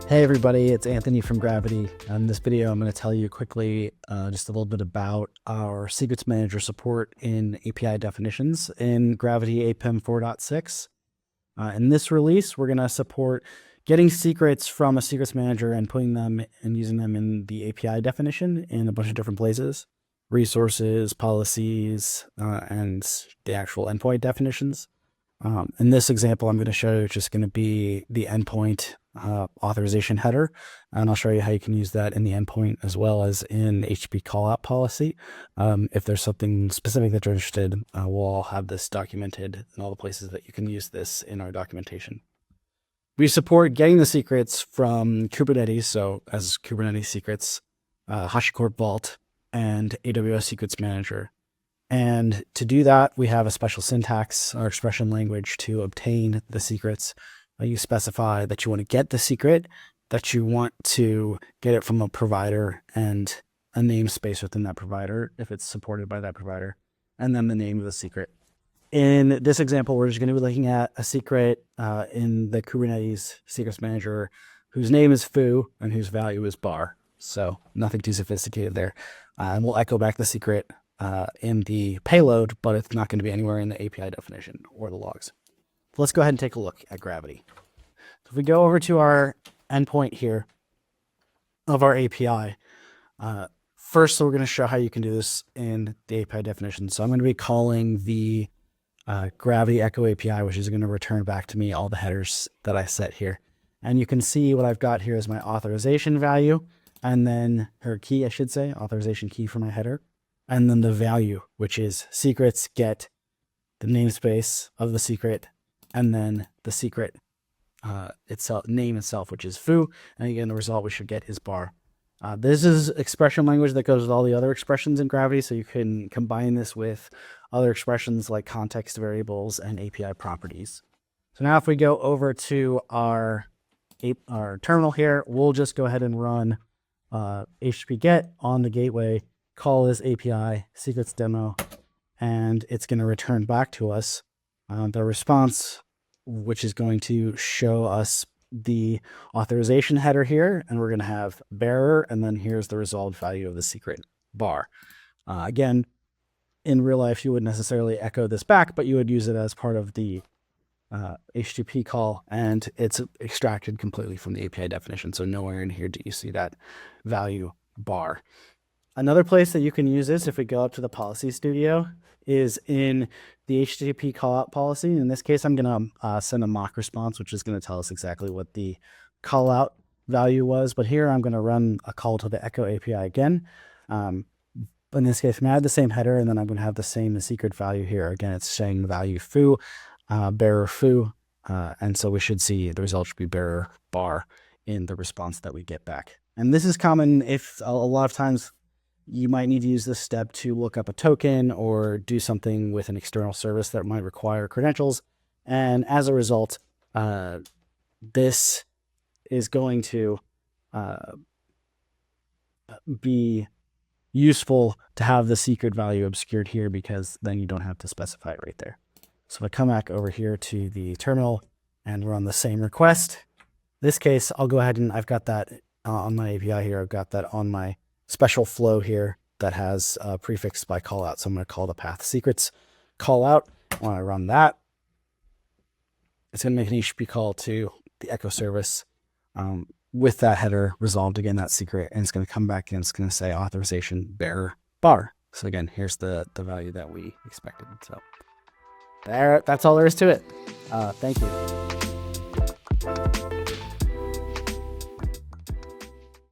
Hey everybody, it's Anthony from Gravitee. In this video, I'm going to tell you quickly just a little bit about our secrets manager support in API definitions in Gravitee APIM 4.6. In this release, we're going to support getting secrets from a secrets manager and putting them and using them in the API definition in a bunch of different places, resources, policies, and the actual endpoint definitions. In this example, I'm going to show you just going to be the endpoint authorization header, and I'll show you how you can use that in the endpoint as well as in HTTP callout policy. If there's something specific that you're interested, we'll all have this documented in all the places that you can use this in our documentation. We support getting the secrets from Kubernetes, so as Kubernetes secrets, HashiCorp Vault, and AWS Secrets Manager. And to do that, we have a special syntax or expression language to obtain the secrets. You specify that you want to get the secret, that you want to get it from a provider and a namespace within that provider, if it's supported by that provider, and then the name of the secret. In this example, we're just going to be looking at a secret in the Kubernetes Secrets Manager whose name is foo and whose value is bar. So nothing too sophisticated there. And we'll echo back the secret in the payload, but it's not going to be anywhere in the API definition or the logs. So let's go ahead and take a look at Gravitee. So if we go over to our endpoint here of our API, first we're going to show how you can do this in the API definition. So I'm going to be calling the Gravitee Echo API, which is going to return back to me all the headers that I set here. And you can see what I've got here is my authorization value, and then her key, I should say, authorization key for my header. And then the value, which is secrets get the namespace of the secret, and then the secret itself, name itself, which is foo. And again, the result we should get is bar. This is expression language that goes with all the other expressions in Gravitee, so you can combine this with other expressions like context variables and API properties. So now if we go over to our terminal here, we'll just go ahead and run HTTP GET on the gateway, call this API secrets demo, and it's going to return back to us the response, which is going to show us the authorization header here, and we're going to have bearer, and then here's the resolved value of the secret bar. Again, in real life, you wouldn't necessarily echo this back, but you would use it as part of the HTTP call, and it's extracted completely from the API definition. So nowhere in here do you see that value bar. Another place that you can use this, if we go up to the policy studio, is in the HTTP callout policy. In this case, I'm going to send a mock response, which is going to tell us exactly what the callout value was. But here I'm going to run a call to the Echo API again. In this case, I'm going to add the same header, and then I'm going to have the same secret value here. Again, it's saying the value foo, bearer foo. And so we should see the result should be bearer bar in the response that we get back. And this is common if a lot of times you might need to use this step to look up a token or do something with an external service that might require credentials. And as a result, this is going to be useful to have the secret value obscured here, because then you don't have to specify it right there. So if I come back over here to the terminal and run the same request, this case, I'll go ahead and I've got that on my API here. I've got that on my special flow here that has prefixed by callout. So I'm going to call the path secrets callout. When I run that, it's going to make an HTTP call to the Echo service with that header resolved again, that secret, and it's going to come back and it's going to say authorization bearer bar. So again, here's the value that we expected. So that's all there is to it. Thank you.